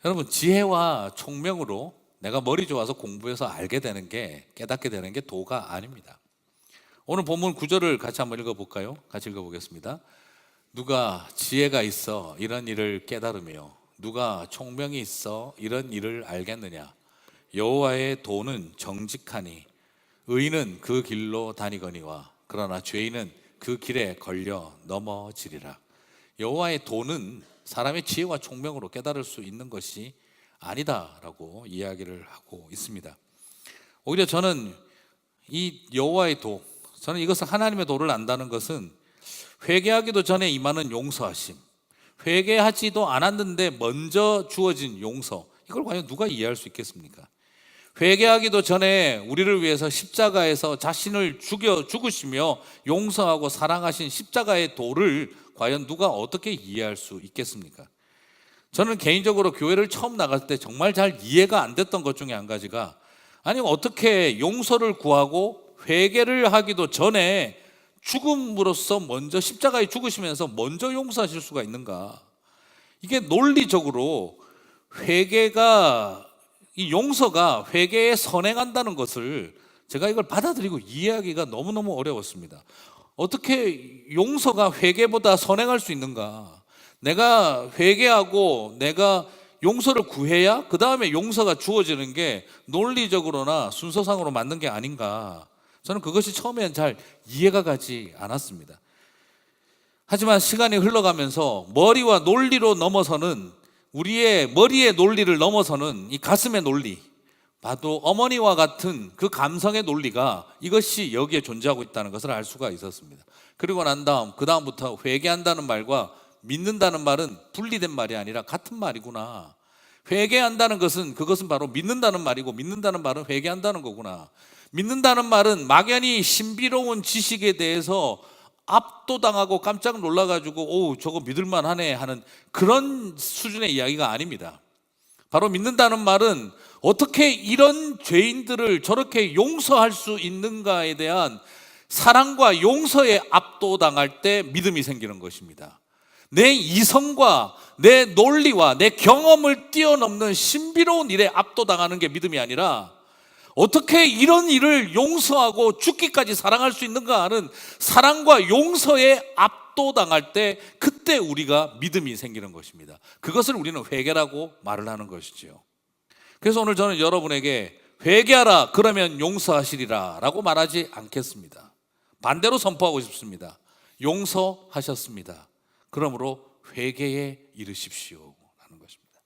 여러분, 지혜와 총명으로 내가 머리 좋아서 공부해서 알게 되는 게, 깨닫게 되는 게 도가 아닙니다. 오늘 본문 9절을 같이 한번 읽어볼까요? 같이 읽어보겠습니다. 누가 지혜가 있어 이런 일을 깨달으며 누가 총명이 있어 이런 일을 알겠느냐. 여호와의 도는 정직하니 의인은 그 길로 다니거니와 그러나 죄인은 그 길에 걸려 넘어지리라. 여호와의 도는 사람의 지혜와 총명으로 깨달을 수 있는 것이 아니다라고 이야기를 하고 있습니다. 오히려 저는 이 여호와의 도, 저는 이것은 하나님의 도를 안다는 것은 회개하기도 전에 임하는 용서하심, 회개하지도 않았는데 먼저 주어진 용서, 이걸 과연 누가 이해할 수 있겠습니까? 회개하기도 전에 우리를 위해서 십자가에서 자신을 죽으시며 용서하고 사랑하신 십자가의 도를 과연 누가 어떻게 이해할 수 있겠습니까? 저는 개인적으로 교회를 처음 나갈 때 정말 잘 이해가 안 됐던 것 중에 한 가지가, 아니 어떻게 용서를 구하고 회개를 하기도 전에 죽음으로써 먼저 십자가에 죽으시면서 먼저 용서하실 수가 있는가? 이게 논리적으로 회개가, 이 용서가 회개에 선행한다는 것을 제가 이걸 받아들이고 이해하기가 너무너무 어려웠습니다. 어떻게 용서가 회개보다 선행할 수 있는가? 내가 회개하고 내가 용서를 구해야 그 다음에 용서가 주어지는 게 논리적으로나 순서상으로 맞는 게 아닌가? 저는 그것이 처음에는 잘 이해가 가지 않았습니다. 하지만 시간이 흘러가면서 머리와 논리로 넘어서는, 우리의 머리의 논리를 넘어서는 이 가슴의 논리, 봐도 어머니와 같은 그 감성의 논리가 이것이 여기에 존재하고 있다는 것을 알 수가 있었습니다. 그리고 난 다음, 그 다음부터 회개한다는 말과 믿는다는 말은 분리된 말이 아니라 같은 말이구나. 회개한다는 것은, 그것은 바로 믿는다는 말이고, 믿는다는 말은 회개한다는 거구나. 믿는다는 말은 막연히 신비로운 지식에 대해서 압도당하고 깜짝 놀라가지고 오, 저거 믿을만하네 하는 그런 수준의 이야기가 아닙니다. 바로 믿는다는 말은 어떻게 이런 죄인들을 저렇게 용서할 수 있는가에 대한 사랑과 용서에 압도당할 때 믿음이 생기는 것입니다. 내 이성과 내 논리와 내 경험을 뛰어넘는 신비로운 일에 압도당하는 게 믿음이 아니라, 어떻게 이런 일을 용서하고 죽기까지 사랑할 수 있는가 하는 사랑과 용서에 압도당할 때, 그때 우리가 믿음이 생기는 것입니다. 그것을 우리는 회개라고 말을 하는 것이죠. 그래서 오늘 저는 여러분에게 회개하라 그러면 용서하시리라 라고 말하지 않겠습니다. 반대로 선포하고 싶습니다. 용서하셨습니다. 그러므로 회개에 이르십시오 하는 것입니다.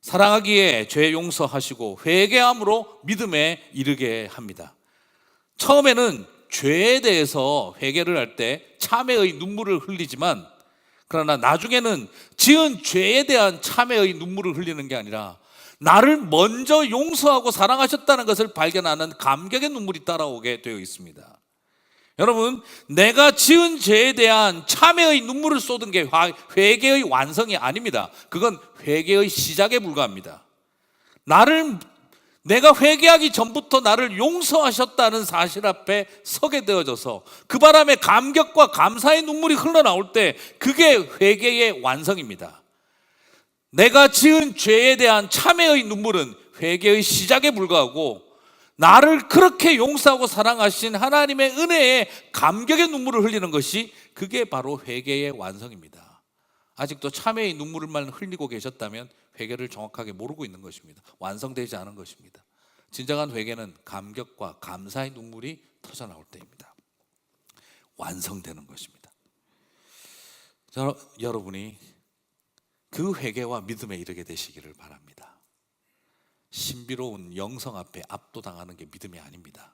사랑하기에 죄 용서하시고 회개함으로 믿음에 이르게 합니다. 처음에는 죄에 대해서 회개를 할 때 참회의 눈물을 흘리지만, 그러나 나중에는 지은 죄에 대한 참회의 눈물을 흘리는 게 아니라 나를 먼저 용서하고 사랑하셨다는 것을 발견하는 감격의 눈물이 따라오게 되어 있습니다. 여러분, 내가 지은 죄에 대한 참회의 눈물을 쏟은 게 회개의 완성이 아닙니다. 그건 회개의 시작에 불과합니다. 내가 회개하기 전부터 나를 용서하셨다는 사실 앞에 서게 되어져서 그 바람에 감격과 감사의 눈물이 흘러나올 때, 그게 회개의 완성입니다. 내가 지은 죄에 대한 참회의 눈물은 회개의 시작에 불과하고, 나를 그렇게 용서하고 사랑하신 하나님의 은혜에 감격의 눈물을 흘리는 것이, 그게 바로 회개의 완성입니다. 아직도 참회의 눈물만 흘리고 계셨다면 회개를 정확하게 모르고 있는 것입니다. 완성되지 않은 것입니다. 진정한 회개는 감격과 감사의 눈물이 터져나올 때입니다. 완성되는 것입니다. 여러분이 그 회개와 믿음에 이르게 되시기를 바랍니다. 신비로운 영성 앞에 압도당하는 게 믿음이 아닙니다.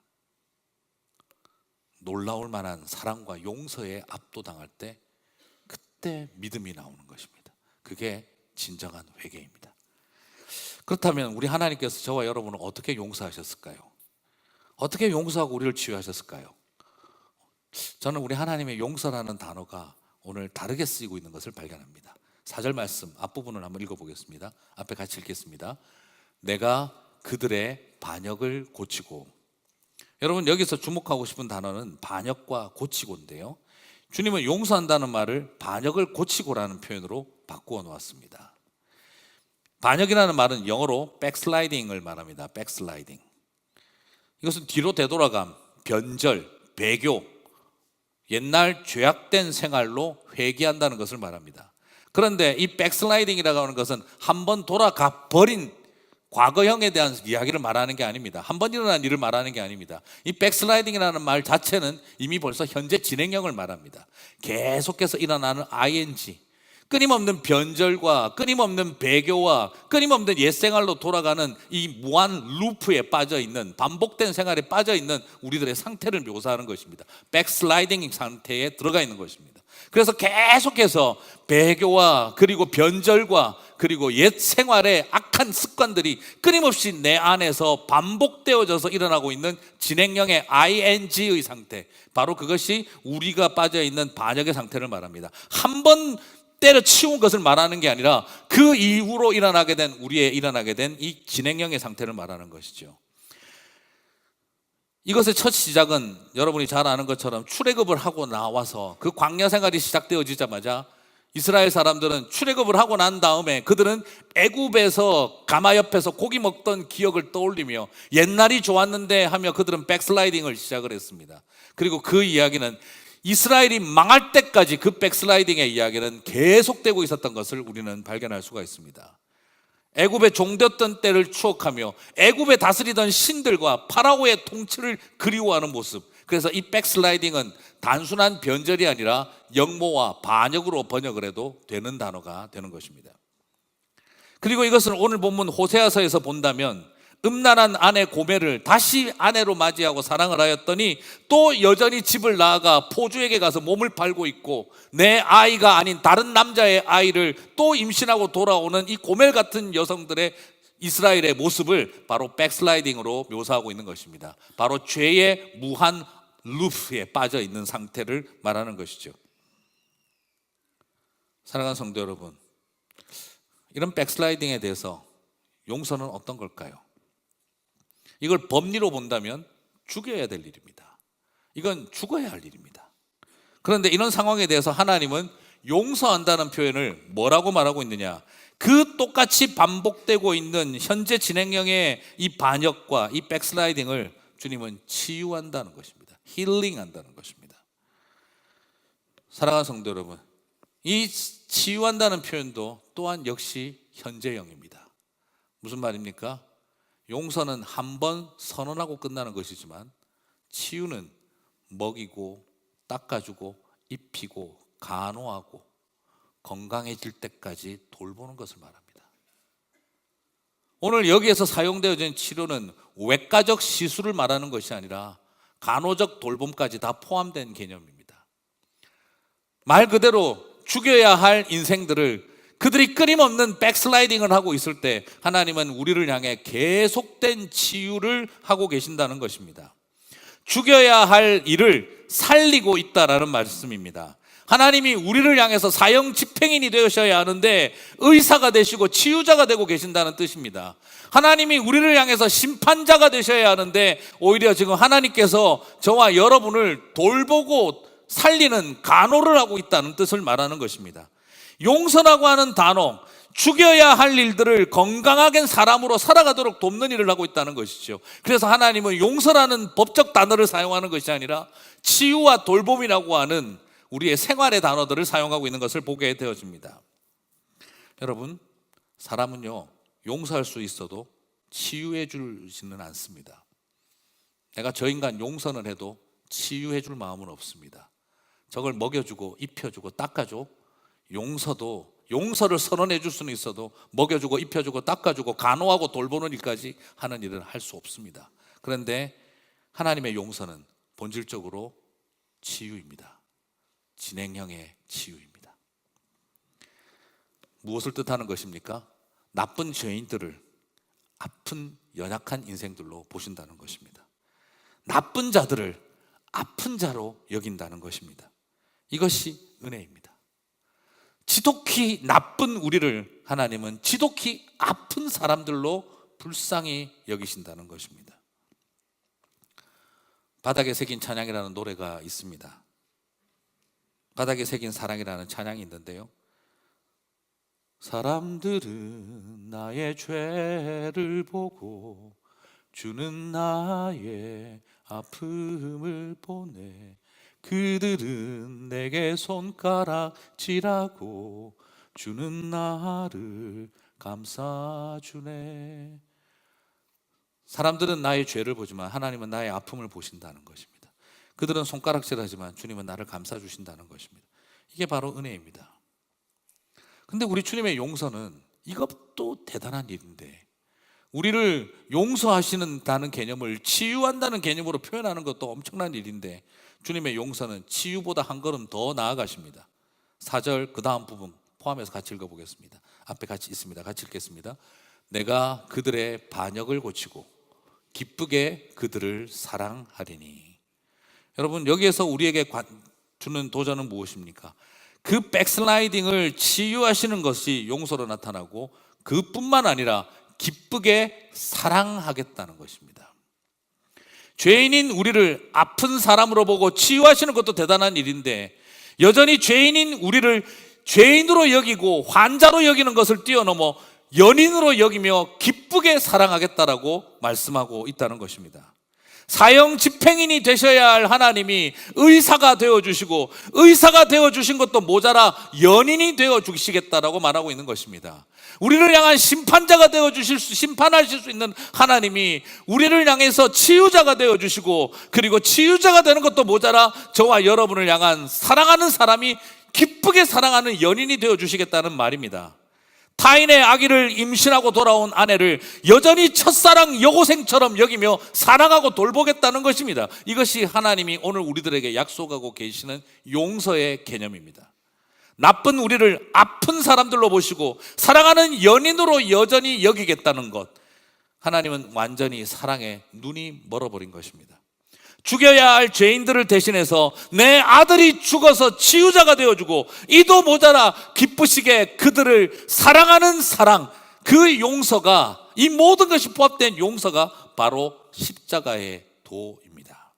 놀라울 만한 사랑과 용서에 압도당할 때, 그때 믿음이 나오는 것입니다. 그게 진정한 회개입니다. 그렇다면 우리 하나님께서 저와 여러분을 어떻게 용서하셨을까요? 어떻게 용서하고 우리를 치유하셨을까요? 저는 우리 하나님의 용서라는 단어가 오늘 다르게 쓰이고 있는 것을 발견합니다. 4절 말씀 앞부분을 한번 읽어보겠습니다. 앞에 같이 읽겠습니다. 내가 그들의 반역을 고치고. 여러분, 여기서 주목하고 싶은 단어는 반역과 고치고인데요, 주님은 용서한다는 말을 반역을 고치고라는 표현으로 바꾸어 놓았습니다. 반역이라는 말은 영어로 백슬라이딩을 말합니다. 백슬라이딩. 이것은 뒤로 되돌아감, 변절, 배교, 옛날 죄악된 생활로 회귀한다는 것을 말합니다. 그런데 이 백슬라이딩이라고 하는 것은 한번 돌아가 버린 과거형에 대한 이야기를 말하는 게 아닙니다. 한번 일어난 일을 말하는 게 아닙니다. 이 백슬라이딩이라는 말 자체는 이미 벌써 현재 진행형을 말합니다. 계속해서 일어나는 ing, 끊임없는 변절과 끊임없는 배교와 끊임없는 옛생활로 돌아가는 이 무한 루프에 빠져있는, 반복된 생활에 빠져있는 우리들의 상태를 묘사하는 것입니다. 백슬라이딩 상태에 들어가 있는 것입니다. 그래서 계속해서 배교와 그리고 변절과 그리고 옛 생활의 악한 습관들이 끊임없이 내 안에서 반복되어져서 일어나고 있는 진행형의 ing의 상태, 바로 그것이 우리가 빠져있는 반역의 상태를 말합니다. 한번 때려치운 것을 말하는 게 아니라 그 이후로 일어나게 된, 우리의 일어나게 된 이 진행형의 상태를 말하는 것이죠. 이것의 첫 시작은 여러분이 잘 아는 것처럼 출애굽을 하고 나와서 그 광야 생활이 시작되어지자마자 이스라엘 사람들은 출애굽을 하고 난 다음에 그들은 애굽에서 가마 옆에서 고기 먹던 기억을 떠올리며 옛날이 좋았는데 하며 그들은 백슬라이딩을 시작을 했습니다. 그리고 그 이야기는 이스라엘이 망할 때까지 그 백슬라이딩의 이야기는 계속되고 있었던 것을 우리는 발견할 수가 있습니다. 애굽의 종되었던 때를 추억하며 애굽에 다스리던 신들과 파라오의 통치를 그리워하는 모습, 그래서 이 백슬라이딩은 단순한 변절이 아니라 역모와 반역으로 번역을 해도 되는 단어가 되는 것입니다. 그리고 이것을 오늘 본문 호세아서에서 본다면 음란한 아내 고멜을 다시 아내로 맞이하고 사랑을 하였더니 또 여전히 집을 나아가 포주에게 가서 몸을 팔고 있고 내 아이가 아닌 다른 남자의 아이를 또 임신하고 돌아오는 이 고멜 같은 여성들의 이스라엘의 모습을 바로 백슬라이딩으로 묘사하고 있는 것입니다. 바로 죄의 무한 루프에 빠져 있는 상태를 말하는 것이죠. 사랑하는 성도 여러분, 이런 백슬라이딩에 대해서 용서는 어떤 걸까요? 이걸 법리로 본다면 죽여야 될 일입니다. 이건 죽어야 할 일입니다. 그런데 이런 상황에 대해서 하나님은 용서한다는 표현을 뭐라고 말하고 있느냐? 그 똑같이 반복되고 있는 현재 진행형의 이 반역과 이 백슬라이딩을 주님은 치유한다는 것입니다. 힐링한다는 것입니다. 사랑하는 성도 여러분, 이 치유한다는 표현도 또한 역시 현재형입니다. 무슨 말입니까? 용서는 한 번 선언하고 끝나는 것이지만 치유는 먹이고 닦아주고 입히고 간호하고 건강해질 때까지 돌보는 것을 말합니다. 오늘 여기에서 사용되어진 치료는 외과적 시술을 말하는 것이 아니라 간호적 돌봄까지 다 포함된 개념입니다. 말 그대로 죽여야 할 인생들을 그들이 끊임없는 백슬라이딩을 하고 있을 때 하나님은 우리를 향해 계속된 치유를 하고 계신다는 것입니다. 죽여야 할 일을 살리고 있다라는 말씀입니다. 하나님이 우리를 향해서 사형 집행인이 되셔야 하는데 의사가 되시고 치유자가 되고 계신다는 뜻입니다. 하나님이 우리를 향해서 심판자가 되셔야 하는데 오히려 지금 하나님께서 저와 여러분을 돌보고 살리는 간호를 하고 있다는 뜻을 말하는 것입니다. 용서라고 하는 단어, 죽여야 할 일들을 건강하게 사람으로 살아가도록 돕는 일을 하고 있다는 것이죠. 그래서 하나님은 용서라는 법적 단어를 사용하는 것이 아니라 치유와 돌봄이라고 하는 우리의 생활의 단어들을 사용하고 있는 것을 보게 되어집니다. 여러분, 사람은요, 용서할 수 있어도 치유해 주지는 않습니다. 내가 저 인간 용서는 해도 치유해 줄 마음은 없습니다. 저걸 먹여주고 입혀주고 닦아줘, 용서를 선언해 줄 수는 있어도 먹여주고 입혀주고 닦아주고 간호하고 돌보는 일까지 하는 일은 할 수 없습니다. 그런데 하나님의 용서는 본질적으로 치유입니다. 진행형의 치유입니다. 무엇을 뜻하는 것입니까? 나쁜 죄인들을 아픈 연약한 인생들로 보신다는 것입니다. 나쁜 자들을 아픈 자로 여긴다는 것입니다. 이것이 은혜입니다. 지독히 나쁜 우리를 하나님은 지독히 아픈 사람들로 불쌍히 여기신다는 것입니다. 바닥에 새긴 찬양이라는 노래가 있습니다. 바닥에 새긴 사랑이라는 찬양이 있는데요, 사람들은 나의 죄를 보고 주는 나의 아픔을 보네. 그들은 내게 손가락질하고 주는 나를 감싸주네. 사람들은 나의 죄를 보지만 하나님은 나의 아픔을 보신다는 것입니다. 그들은 손가락질하지만 주님은 나를 감싸주신다는 것입니다. 이게 바로 은혜입니다. 근데 우리 주님의 용서는 이것도 대단한 일인데, 우리를 용서하시는다는 개념을 치유한다는 개념으로 표현하는 것도 엄청난 일인데, 주님의 용서는 치유보다 한 걸음 더 나아가십니다. 4절 그 다음 부분 포함해서 같이 읽어보겠습니다. 앞에 같이 있습니다. 같이 읽겠습니다. 내가 그들의 반역을 고치고 기쁘게 그들을 사랑하리니. 여러분, 여기에서 우리에게 주는 도전은 무엇입니까? 그 백슬라이딩을 치유하시는 것이 용서로 나타나고, 그뿐만 아니라 기쁘게 사랑하겠다는 것입니다. 죄인인 우리를 아픈 사람으로 보고 치유하시는 것도 대단한 일인데, 여전히 죄인인 우리를 죄인으로 여기고 환자로 여기는 것을 뛰어넘어 연인으로 여기며 기쁘게 사랑하겠다라고 말씀하고 있다는 것입니다. 사형 집행인이 되셔야 할 하나님이 의사가 되어주시고, 의사가 되어주신 것도 모자라 연인이 되어주시겠다라고 말하고 있는 것입니다. 우리를 향한 심판자가 되어주실 심판하실 수 있는 하나님이 우리를 향해서 치유자가 되어주시고, 그리고 치유자가 되는 것도 모자라 저와 여러분을 향한 사랑하는 사람이 기쁘게 사랑하는 연인이 되어주시겠다는 말입니다. 타인의 아기를 임신하고 돌아온 아내를 여전히 첫사랑 여고생처럼 여기며 사랑하고 돌보겠다는 것입니다. 이것이 하나님이 오늘 우리들에게 약속하고 계시는 용서의 개념입니다. 나쁜 우리를 아픈 사람들로 보시고 사랑하는 연인으로 여전히 여기겠다는 것, 하나님은 완전히 사랑에 눈이 멀어버린 것입니다. 죽여야 할 죄인들을 대신해서 내 아들이 죽어서 치유자가 되어주고, 이도 모자라 기쁘시게 그들을 사랑하는 사랑, 그 용서가, 이 모든 것이 포함된 용서가 바로 십자가의 도입니다.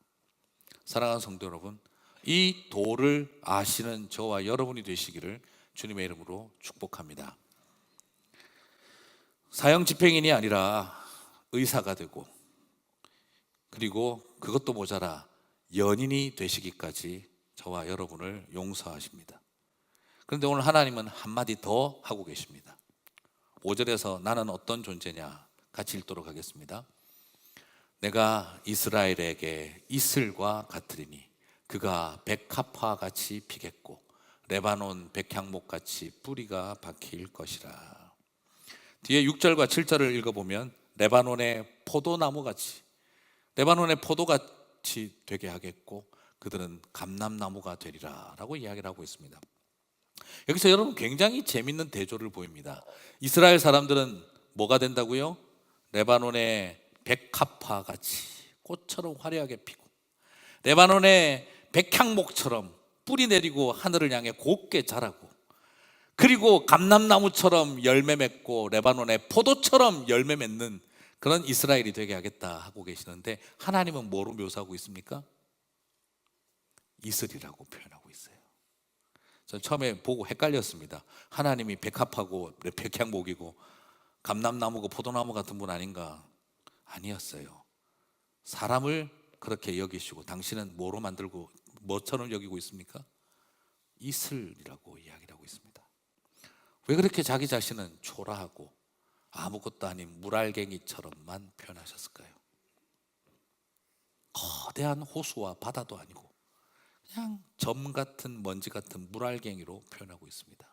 사랑하는 성도 여러분, 이 도를 아시는 저와 여러분이 되시기를 주님의 이름으로 축복합니다. 사형 집행인이 아니라 의사가 되고, 그리고 그것도 모자라 연인이 되시기까지 저와 여러분을 용서하십니다. 그런데 오늘 하나님은 한마디 더 하고 계십니다. 5절에서 나는 어떤 존재냐 같이 읽도록 하겠습니다. 내가 이스라엘에게 이슬과 같으리니 그가 백합화 같이 피겠고 레바논 백향목 같이 뿌리가 박힐 것이라. 뒤에 6절과 7절을 읽어보면 레바논의 포도나무 같이, 레바논의 포도같이 되게 하겠고 그들은 감람나무가 되리라 라고 이야기를 하고 있습니다. 여기서 여러분 굉장히 재밌는 대조를 보입니다. 이스라엘 사람들은 뭐가 된다고요? 레바논의 백합화 같이 꽃처럼 화려하게 피고, 레바논의 백향목처럼 뿌리 내리고 하늘을 향해 곱게 자라고, 그리고 감람나무처럼 열매 맺고 레바논의 포도처럼 열매 맺는 그런 이스라엘이 되게 하겠다 하고 계시는데, 하나님은 뭐로 묘사하고 있습니까? 이슬이라고 표현하고 있어요. 전 처음에 보고 헷갈렸습니다. 하나님이 백합하고 백향목이고 감람나무고 포도나무 같은 분 아닌가? 아니었어요. 사람을 그렇게 여기시고, 당신은 뭐로 만들고 뭐처럼 여기고 있습니까? 이슬이라고 이야기를 하고 있습니다. 왜 그렇게 자기 자신은 초라하고 아무것도 아닌 물알갱이처럼만 표현하셨을까요? 거대한 호수와 바다도 아니고 그냥 점 같은 먼지 같은 물알갱이로 표현하고 있습니다.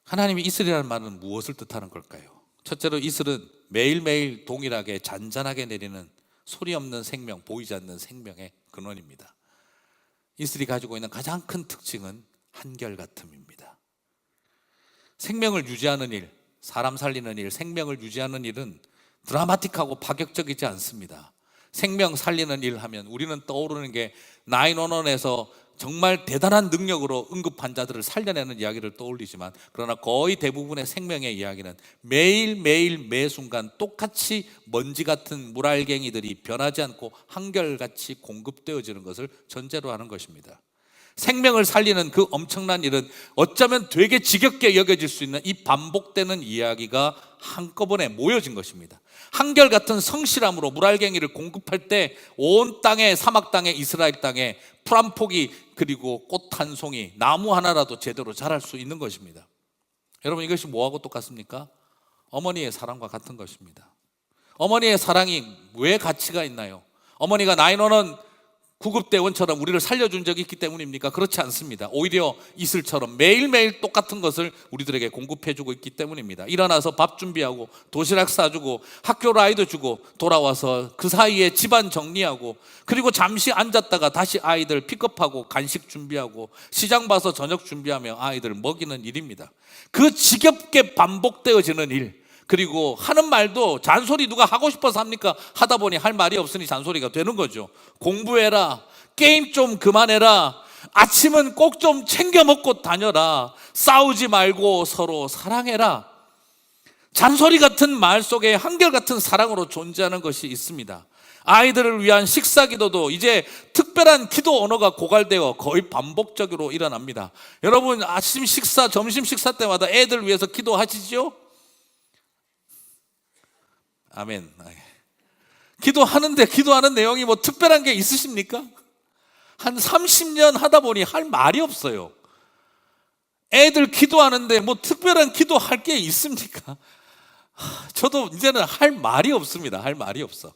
하나님이 이슬이라는 말은 무엇을 뜻하는 걸까요? 첫째로 이슬은 매일매일 동일하게 잔잔하게 내리는 소리 없는 생명, 보이지 않는 생명의 근원입니다. 이슬이 가지고 있는 가장 큰 특징은 한결같음입니다. 생명을 유지하는 일, 사람 살리는 일, 생명을 유지하는 일은 드라마틱하고 파격적이지 않습니다. 생명 살리는 일 하면 우리는 떠오르는 게 911에서 정말 대단한 능력으로 응급 환자들을 살려내는 이야기를 떠올리지만, 그러나 거의 대부분의 생명의 이야기는 매일매일 매순간 똑같이 먼지 같은 물알갱이들이 변하지 않고 한결같이 공급되어지는 것을 전제로 하는 것입니다. 생명을 살리는 그 엄청난 일은 어쩌면 되게 지겹게 여겨질 수 있는 이 반복되는 이야기가 한꺼번에 모여진 것입니다. 한결같은 성실함으로 물알갱이를 공급할 때 온 땅에, 사막 땅에, 이스라엘 땅에 풀 한 포기 그리고 꽃 한 송이, 나무 하나라도 제대로 자랄 수 있는 것입니다. 여러분, 이것이 뭐하고 똑같습니까? 어머니의 사랑과 같은 것입니다. 어머니의 사랑이 왜 가치가 있나요? 어머니가 911 구급대원처럼 우리를 살려준 적이 있기 때문입니까? 그렇지 않습니다. 오히려 이슬처럼 매일매일 똑같은 것을 우리들에게 공급해주고 있기 때문입니다. 일어나서 밥 준비하고 도시락 싸주고 학교 라이드 주고 돌아와서 그 사이에 집안 정리하고 그리고 잠시 앉았다가 다시 아이들 픽업하고 간식 준비하고 시장 봐서 저녁 준비하며 아이들 먹이는 일입니다. 그 지겹게 반복되어지는 일, 그리고 하는 말도 잔소리 누가 하고 싶어서 합니까? 하다 보니 할 말이 없으니 잔소리가 되는 거죠. 공부해라, 게임 좀 그만해라, 아침은 꼭 좀 챙겨 먹고 다녀라, 싸우지 말고 서로 사랑해라. 잔소리 같은 말 속에 한결같은 사랑으로 존재하는 것이 있습니다. 아이들을 위한 식사 기도도 이제 특별한 기도 언어가 고갈되어 거의 반복적으로 일어납니다. 여러분, 아침 식사, 점심 식사 때마다 애들 위해서 기도하시죠? 아멘. 기도하는데 기도하는 내용이 뭐 특별한 게 있으십니까? 한 30년 하다 보니 할 말이 없어요. 애들 기도하는데 뭐 특별한 기도할 게 있습니까? 저도 이제는 할 말이 없습니다. 할 말이 없어.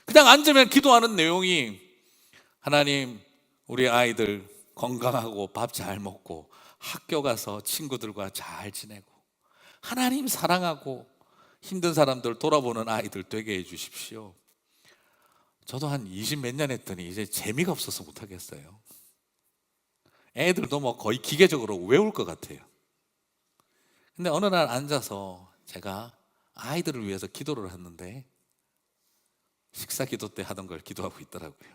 그냥 앉으면 기도하는 내용이 하나님, 우리 아이들 건강하고 밥 잘 먹고 학교 가서 친구들과 잘 지내고 하나님 사랑하고 힘든 사람들 돌아보는 아이들 되게 해주십시오. 저도 한 20 몇 년 했더니 이제 재미가 없어서 못하겠어요. 애들도 뭐 거의 기계적으로 외울 것 같아요. 근데 어느 날 앉아서 제가 아이들을 위해서 기도를 했는데 식사 기도 때 하던 걸 기도하고 있더라고요.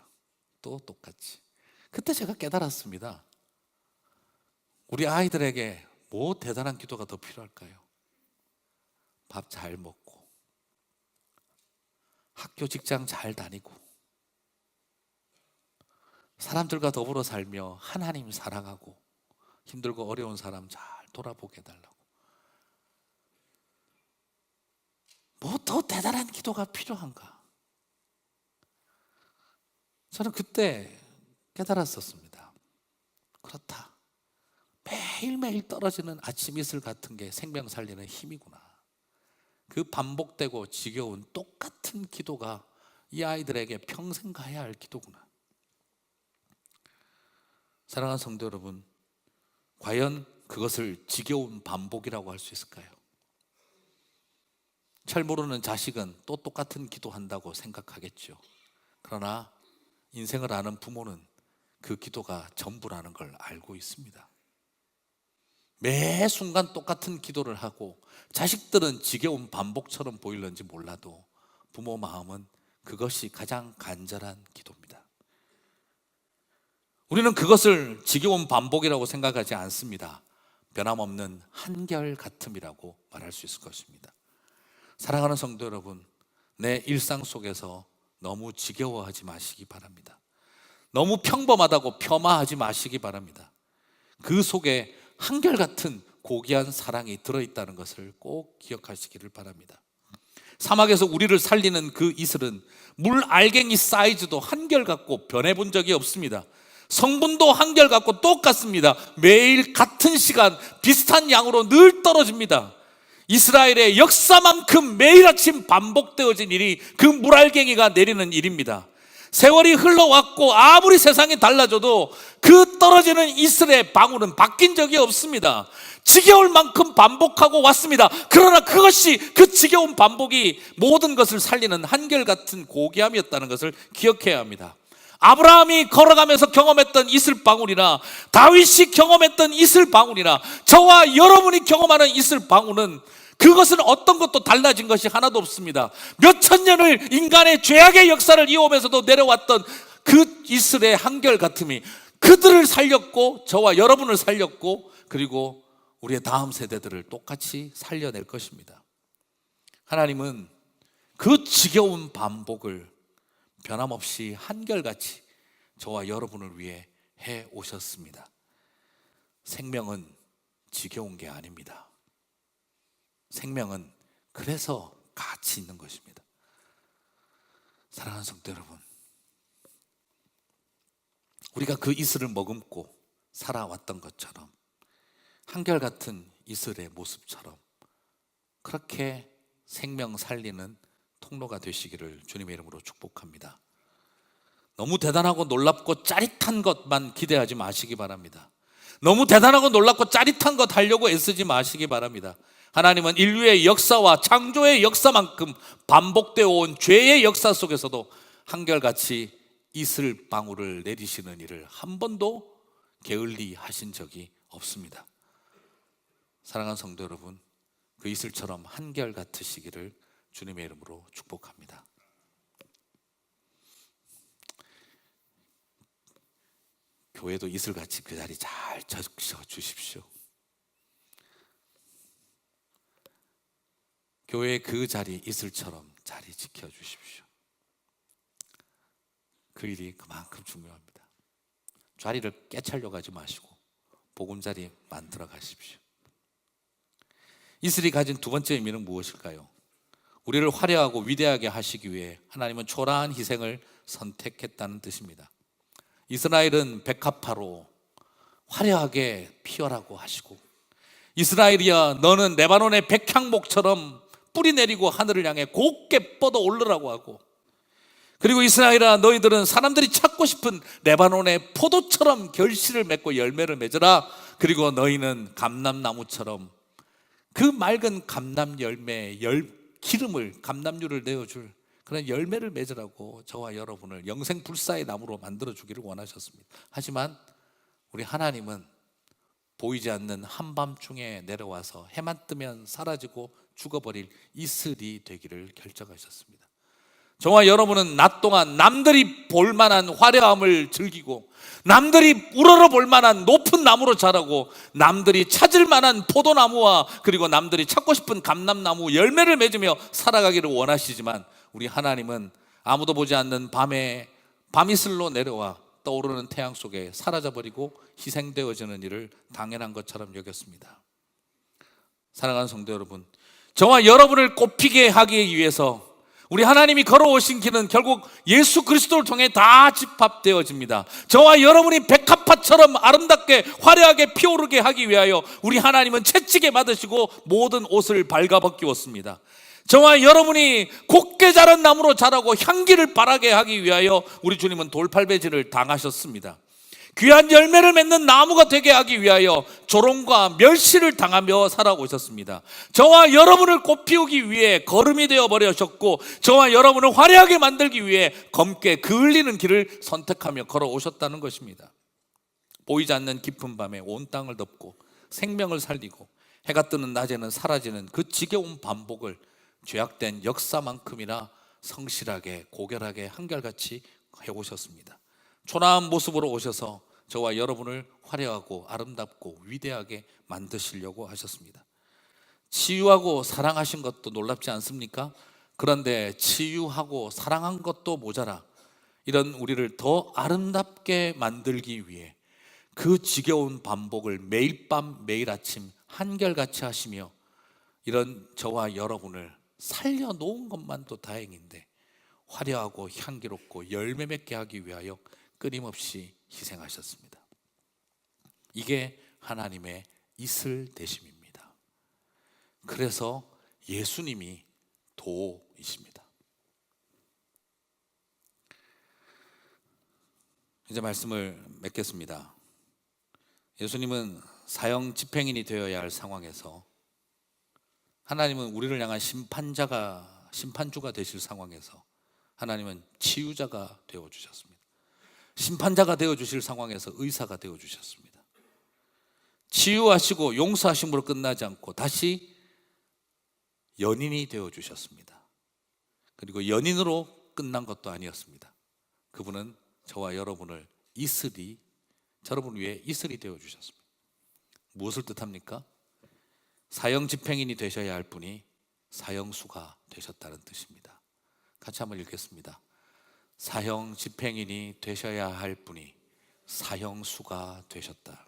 또 똑같이. 그때 제가 깨달았습니다. 우리 아이들에게 뭐 대단한 기도가 더 필요할까요? 밥 잘 먹고 학교 직장 잘 다니고 사람들과 더불어 살며 하나님 사랑하고 힘들고 어려운 사람 잘 돌아보게 해달라고. 뭐 더 대단한 기도가 필요한가? 저는 그때 깨달았었습니다. 그렇다. 매일매일 떨어지는 아침 이슬 같은 게 생명 살리는 힘이구나. 그 반복되고 지겨운 똑같은 기도가 이 아이들에게 평생 가야 할 기도구나. 사랑하는 성도 여러분, 과연 그것을 지겨운 반복이라고 할 수 있을까요? 잘 모르는 자식은 또 똑같은 기도한다고 생각하겠죠. 그러나 인생을 아는 부모는 그 기도가 전부라는 걸 알고 있습니다. 매 순간 똑같은 기도를 하고 자식들은 지겨운 반복처럼 보일는지 몰라도 부모 마음은 그것이 가장 간절한 기도입니다. 우리는 그것을 지겨운 반복이라고 생각하지 않습니다. 변함없는 한결같음이라고 말할 수 있을 것입니다. 사랑하는 성도 여러분, 내 일상 속에서 너무 지겨워하지 마시기 바랍니다. 너무 평범하다고 폄하하지 마시기 바랍니다. 그 속에 한결같은 고귀한 사랑이 들어있다는 것을 꼭 기억하시기를 바랍니다. 사막에서 우리를 살리는 그 이슬은 물 알갱이 사이즈도 한결같고 변해본 적이 없습니다. 성분도 한결같고 똑같습니다. 매일 같은 시간 비슷한 양으로 늘 떨어집니다. 이스라엘의 역사만큼 매일 아침 반복되어진 일이 그 물알갱이가 내리는 일입니다. 세월이 흘러왔고 아무리 세상이 달라져도 그 떨어지는 이슬의 방울은 바뀐 적이 없습니다. 지겨울 만큼 반복하고 왔습니다. 그러나 그것이, 그 지겨운 반복이 모든 것을 살리는 한결같은 고귀함이었다는 것을 기억해야 합니다. 아브라함이 걸어가면서 경험했던 이슬방울이나 다윗이 경험했던 이슬방울이나 저와 여러분이 경험하는 이슬방울은 그것은 어떤 것도 달라진 것이 하나도 없습니다. 몇천 년을 인간의 죄악의 역사를 이어오면서도 내려왔던 그 이슬의 한결같음이 그들을 살렸고 저와 여러분을 살렸고 그리고 우리의 다음 세대들을 똑같이 살려낼 것입니다. 하나님은 그 지겨운 반복을 변함없이 한결같이 저와 여러분을 위해 해 오셨습니다. 생명은 지겨운 게 아닙니다. 생명은 그래서 가치 있는 것입니다. 사랑하는 성도 여러분, 우리가 그 이슬을 머금고 살아왔던 것처럼, 한결같은 이슬의 모습처럼 그렇게 생명 살리는 통로가 되시기를 주님의 이름으로 축복합니다. 너무 대단하고 놀랍고 짜릿한 것만 기대하지 마시기 바랍니다. 너무 대단하고 놀랍고 짜릿한 것 하려고 애쓰지 마시기 바랍니다. 하나님은 인류의 역사와 창조의 역사만큼 반복되어 온 죄의 역사 속에서도 한결같이 이슬 방울을 내리시는 일을 한 번도 게을리 하신 적이 없습니다. 사랑하는 성도 여러분, 그 이슬처럼 한결같으시기를 주님의 이름으로 축복합니다. 교회도 이슬같이 그 자리 잘 적셔주십시오. 교회의 그 자리 이슬처럼 자리 지켜주십시오. 그 일이 그만큼 중요합니다. 자리를 깨차려고 하지 마시고 보금자리 만들어 가십시오. 이슬이 가진 두 번째 의미는 무엇일까요? 우리를 화려하고 위대하게 하시기 위해 하나님은 초라한 희생을 선택했다는 뜻입니다. 이스라엘은 백합화로 화려하게 피어라고 하시고, 이스라엘이야 너는 레바논의 백향목처럼 뿌리 내리고 하늘을 향해 곱게 뻗어 오르라고 하고, 그리고 이스라엘아 너희들은 사람들이 찾고 싶은 레바논의 포도처럼 결실을 맺고 열매를 맺으라. 그리고 너희는 감람나무처럼 그 맑은 감람 열매의 기름을, 감람유를 내어줄 그런 열매를 맺으라고 저와 여러분을 영생불사의 나무로 만들어주기를 원하셨습니다. 하지만 우리 하나님은 보이지 않는 한밤중에 내려와서 해만 뜨면 사라지고 죽어버릴 이슬이 되기를 결정하셨습니다. 저와 여러분은 낮 동안 남들이 볼만한 화려함을 즐기고, 남들이 우러러 볼만한 높은 나무로 자라고, 남들이 찾을 만한 포도나무와 그리고 남들이 찾고 싶은 감람나무 열매를 맺으며 살아가기를 원하시지만, 우리 하나님은 아무도 보지 않는 밤에 밤이슬로 내려와 떠오르는 태양 속에 사라져버리고 희생되어지는 일을 당연한 것처럼 여겼습니다. 사랑하는 성도 여러분, 저와 여러분을 꼽히게 하기 위해서 우리 하나님이 걸어오신 길은 결국 예수 그리스도를 통해 다 집합되어집니다. 저와 여러분이 백합화처럼 아름답게 화려하게 피오르게 하기 위하여 우리 하나님은 채찍에 맞으시고 모든 옷을 발가벗기웠습니다. 저와 여러분이 곱게 자란 나무로 자라고 향기를 바라게 하기 위하여 우리 주님은 돌팔배질을 당하셨습니다. 귀한 열매를 맺는 나무가 되게 하기 위하여 조롱과 멸시를 당하며 살아오셨습니다. 저와 여러분을 꽃피우기 위해 거름이 되어버리셨고, 저와 여러분을 화려하게 만들기 위해 검게 그을리는 길을 선택하며 걸어오셨다는 것입니다. 보이지 않는 깊은 밤에 온 땅을 덮고 생명을 살리고 해가 뜨는 낮에는 사라지는 그 지겨운 반복을 죄악된 역사만큼이나 성실하게 고결하게 한결같이 해오셨습니다. 초라한 모습으로 오셔서 저와 여러분을 화려하고 아름답고 위대하게 만드시려고 하셨습니다. 치유하고 사랑하신 것도 놀랍지 않습니까? 그런데 치유하고 사랑한 것도 모자라 이런 우리를 더 아름답게 만들기 위해 그 지겨운 반복을 매일 밤 매일 아침 한결같이 하시며 이런 저와 여러분을 살려놓은 것만도 다행인데 화려하고 향기롭고 열매 맺게 하기 위하여 끊임없이 희생하셨습니다. 이게 하나님의 이슬 되심입니다. 그래서 예수님이 도이십니다. 이제 말씀을 맺겠습니다. 예수님은 사형 집행인이 되어야 할 상황에서, 하나님은 우리를 향한 심판주가 되실 상황에서 하나님은 치유자가 되어주셨습니다. 심판자가 되어주실 상황에서 의사가 되어주셨습니다. 치유하시고 용서하심으로 끝나지 않고 다시 연인이 되어주셨습니다. 그리고 연인으로 끝난 것도 아니었습니다. 그분은 저와 여러분을 여러분을 위해 이슬이 되어주셨습니다. 무엇을 뜻합니까? 사형 집행인이 되셔야 할 분이 사형수가 되셨다는 뜻입니다. 같이 한번 읽겠습니다. 사형 집행인이 되셔야 할 분이 사형수가 되셨다.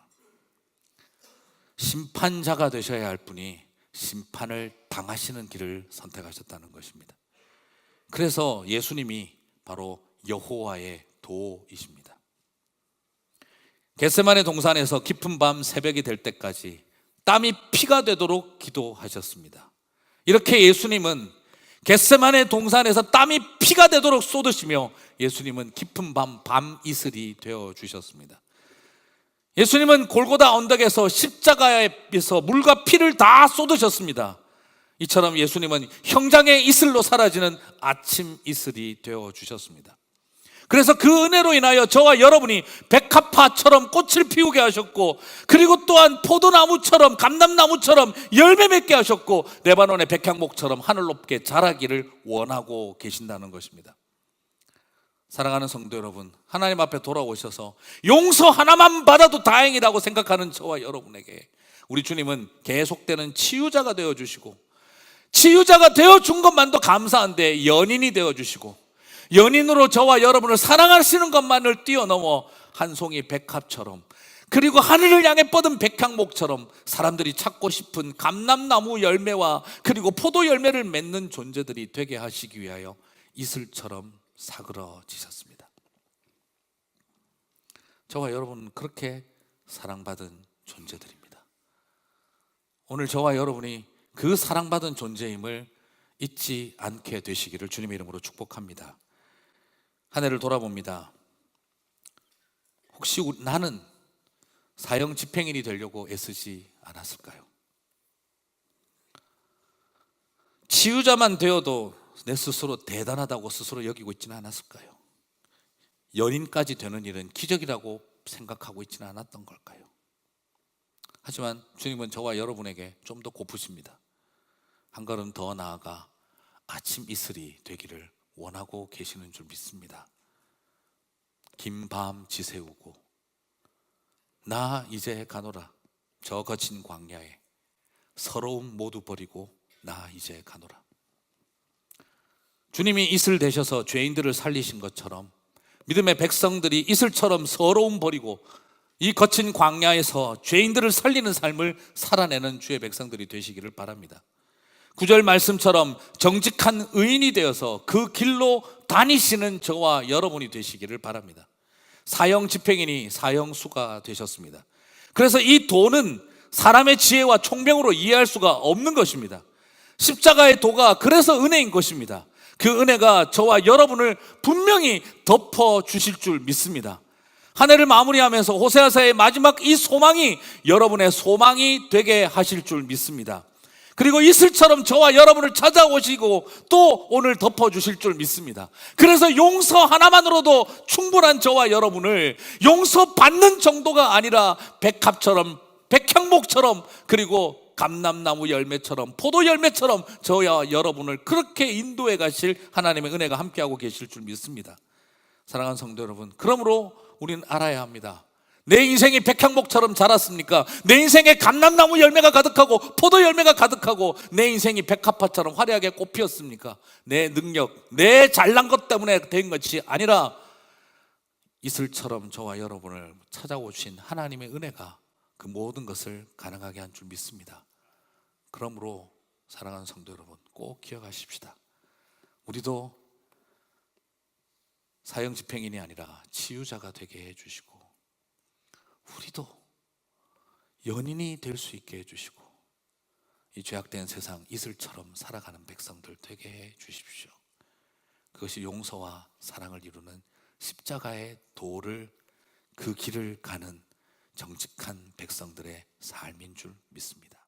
심판자가 되셔야 할 분이 심판을 당하시는 길을 선택하셨다는 것입니다. 그래서 예수님이 바로 여호와의 도이십니다. 겟세마네 동산에서 깊은 밤 새벽이 될 때까지 땀이 피가 되도록 기도하셨습니다. 이렇게 예수님은 겟세마네 동산에서 땀이 피가 되도록 쏟으시며 예수님은 깊은 밤 이슬이 되어 주셨습니다. 예수님은 골고다 언덕에서 십자가에서 물과 피를 다 쏟으셨습니다. 이처럼 예수님은 형장의 이슬로 사라지는 아침 이슬이 되어 주셨습니다. 그래서 그 은혜로 인하여 저와 여러분이 백합화처럼 꽃을 피우게 하셨고, 그리고 또한 포도나무처럼 감람나무처럼 열매 맺게 하셨고, 레바논의 백향목처럼 하늘 높게 자라기를 원하고 계신다는 것입니다. 사랑하는 성도 여러분, 하나님 앞에 돌아오셔서 용서 하나만 받아도 다행이라고 생각하는 저와 여러분에게 우리 주님은 계속되는 치유자가 되어주시고, 치유자가 되어준 것만도 감사한데 연인이 되어주시고, 연인으로 저와 여러분을 사랑하시는 것만을 뛰어넘어 한 송이 백합처럼, 그리고 하늘을 향해 뻗은 백향목처럼 사람들이 찾고 싶은 감람나무 열매와 그리고 포도 열매를 맺는 존재들이 되게 하시기 위하여 이슬처럼 사그러지셨습니다. 저와 여러분은 그렇게 사랑받은 존재들입니다. 오늘 저와 여러분이 그 사랑받은 존재임을 잊지 않게 되시기를 주님의 이름으로 축복합니다. 한 해를 돌아봅니다. 혹시 나는 사형 집행인이 되려고 애쓰지 않았을까요? 치유자만 되어도 내 스스로 대단하다고 스스로 여기고 있지는 않았을까요? 연인까지 되는 일은 기적이라고 생각하고 있지는 않았던 걸까요? 하지만 주님은 저와 여러분에게 좀 더 고프십니다. 한 걸음 더 나아가 아침 이슬이 되기를 원하고 계시는 줄 믿습니다. 긴 밤 지새우고 나 이제 가노라. 저 거친 광야에 서러움 모두 버리고 나 이제 가노라. 주님이 이슬 되셔서 죄인들을 살리신 것처럼 믿음의 백성들이 이슬처럼 서러움 버리고 이 거친 광야에서 죄인들을 살리는 삶을 살아내는 주의 백성들이 되시기를 바랍니다. 9절 말씀처럼 정직한 의인이 되어서 그 길로 다니시는 저와 여러분이 되시기를 바랍니다. 사형 집행인이 사형수가 되셨습니다. 그래서 이 도는 사람의 지혜와 총명으로 이해할 수가 없는 것입니다. 십자가의 도가 그래서 은혜인 것입니다. 그 은혜가 저와 여러분을 분명히 덮어주실 줄 믿습니다. 한 해를 마무리하면서 호세아서의 마지막 이 소망이 여러분의 소망이 되게 하실 줄 믿습니다. 그리고 이슬처럼 저와 여러분을 찾아오시고 또 오늘 덮어주실 줄 믿습니다. 그래서 용서 하나만으로도 충분한 저와 여러분을 용서받는 정도가 아니라 백합처럼 백향목처럼 그리고 감람나무 열매처럼 포도 열매처럼 저와 여러분을 그렇게 인도해 가실 하나님의 은혜가 함께하고 계실 줄 믿습니다. 사랑하는 성도 여러분, 그러므로 우리는 알아야 합니다. 내 인생이 백향목처럼 자랐습니까? 내 인생에 감람나무 열매가 가득하고 포도 열매가 가득하고 내 인생이 백합화처럼 화려하게 꽃피었습니까? 내 능력, 내 잘난 것 때문에 된 것이 아니라 이슬처럼 저와 여러분을 찾아오신 하나님의 은혜가 그 모든 것을 가능하게 한 줄 믿습니다. 그러므로 사랑하는 성도 여러분, 꼭 기억하십시다. 우리도 사형 집행인이 아니라 치유자가 되게 해주시고, 우리도 연인이 될 수 있게 해주시고, 이 죄악된 세상 이슬처럼 살아가는 백성들 되게 해주십시오. 그것이 용서와 사랑을 이루는 십자가의 도를, 그 길을 가는 정직한 백성들의 삶인 줄 믿습니다.